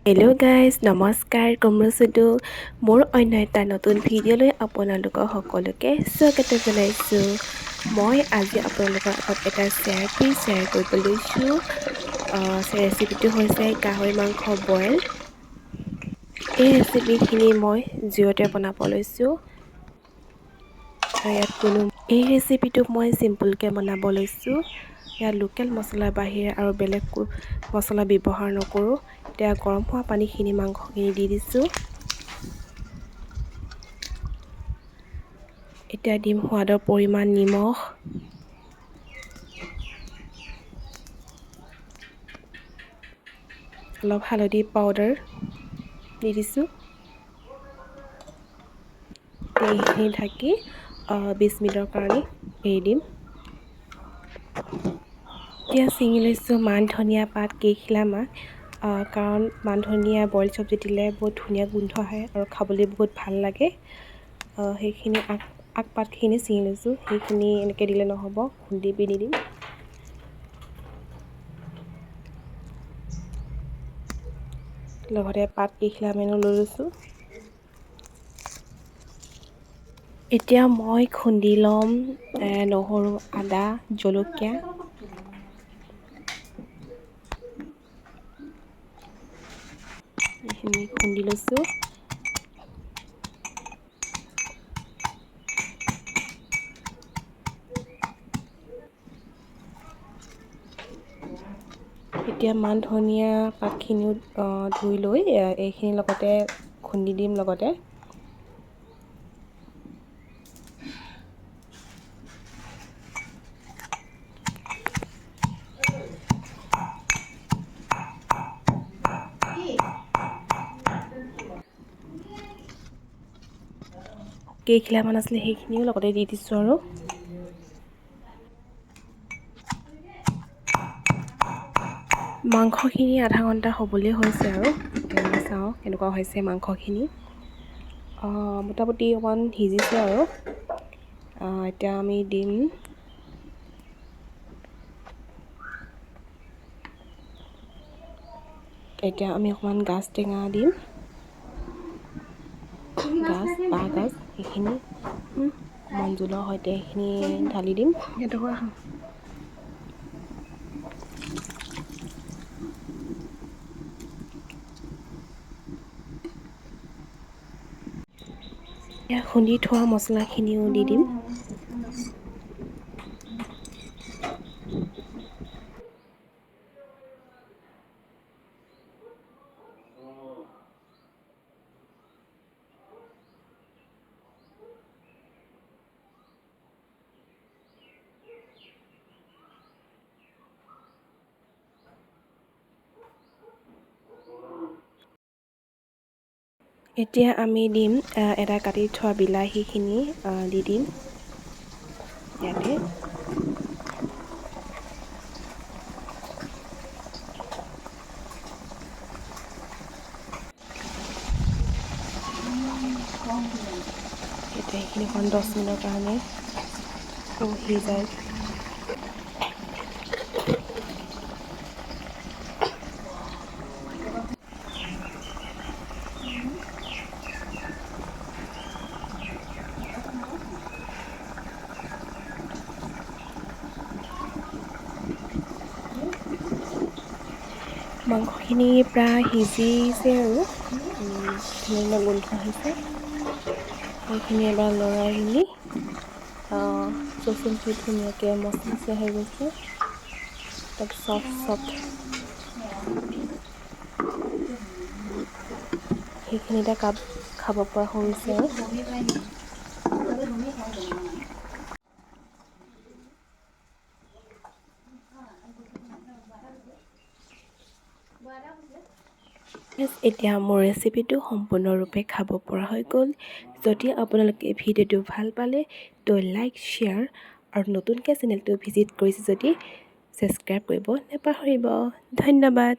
Hello' guys নমস্কাৰ কমৰচুদু মোৰ অন্য এটা নতুন ভিডিঅ'লৈ আপোনালোকক সকলোকে স্বাগত জনাইছোঁ। মই আজি আপোনালোকৰ আগত এটা ৰেচিপি শ্বেয়াৰ কৰিব লৈছোঁ। ৰেচিপিটো হৈছে গাহৰি মাংস বইল। এই ৰেচিপিখিনি মই জুইতে বনাব লৈছোঁ। এই ৰেচিপিটো মই চিম্পুলকৈ বনাব লৈছোঁ। ইয়াত লোকেল মছলাৰ বাহিৰে আৰু বেলেগ মছলা ব্যৱহাৰ নকৰোঁ। এতিয়া গৰম হোৱা পানীখিনি মাংসখিনি দি দিছোঁ। এতিয়া দিম সোৱাদৰ পৰিমাণ নিমখ, অলপ হালধি পাউডাৰ দি দিছোঁ। এইখিনি ঢাকি 20 মিনিটৰ কাৰণে এৰি দিম। এতিয়া ছিঙি লৈছোঁ মান ধনিয়া পাত কেইখিলামান, কাৰণ মান ধনিয়া বইল চব্জি দিলে বহুত ধুনীয়া গোন্ধ আহে আৰু খাবলৈ বহুত ভাল লাগে। সেইখিনি আগ পাতখিনি ছিঙি লৈছোঁ। সেইখিনি এনেকৈ দিলে নহ'ব, খুন্দি পিনি দিম। লগতে পাত কেইখিলামানো লৈ লৈছোঁ। এতিয়া মই খুন্দি ল'ম নহৰু, আদা, জলকীয়া। এইখিনি খুন্দি লৈছোঁ। এতিয়া মান ধনিয়া পাতখিনিও ধুই লৈ এইখিনিৰ লগতে খুন্দি দিম। লগতে কেইখিলামান আছিলে সেইখিনিও লগতে দি দিছোঁ। আৰু মাংসখিনি আধা ঘণ্টা হ'বলৈ হৈছে আৰু মই চাওঁ কেনেকুৱা হৈছে মাংসখিনি। মোটামুটি অকণমান সিজিছে আৰু এতিয়া আমি দিম অকণমান গাজ টেঙা দিম। বাঁহগাজ সেইখিনি অকণমান জোলৰ সৈতে সেইখিনি ঢালি দিম। এতিয়া খুন্দি থোৱা মছলাখিনিও দি দিম। এতিয়া আমি দিম এটা কাটি থোৱা বিলাহীখিনি দি দিম ইয়াতে। এতিয়া সেইখিনি 10 মিনিটৰ কাৰণে সিজাই মাংসখিনি প্ৰায় সিজিছে আৰু ধুনীয়া গোন্ধ আহিছে। সেইখিনি এবাৰ লৰাই মেলি চচখিনি ধুনীয়াকৈ মচমচীয়া হৈ গৈছে। তাৰপিছত সেইখিনি এটা খাব পৰা হৈছে আৰু এতিয়া মোৰ ৰেচিপিটো সম্পূৰ্ণৰূপে খাব পৰা হৈ গ'ল। যদি আপোনালোকে ভিডিঅ'টো ভাল পালে তো লাইক, শ্বেয়াৰ আৰু নতুনকৈ চেনেলটো ভিজিট কৰিছে যদি ছাবস্ক্ৰাইব কৰিব নাপাহৰিব। ধন্যবাদ।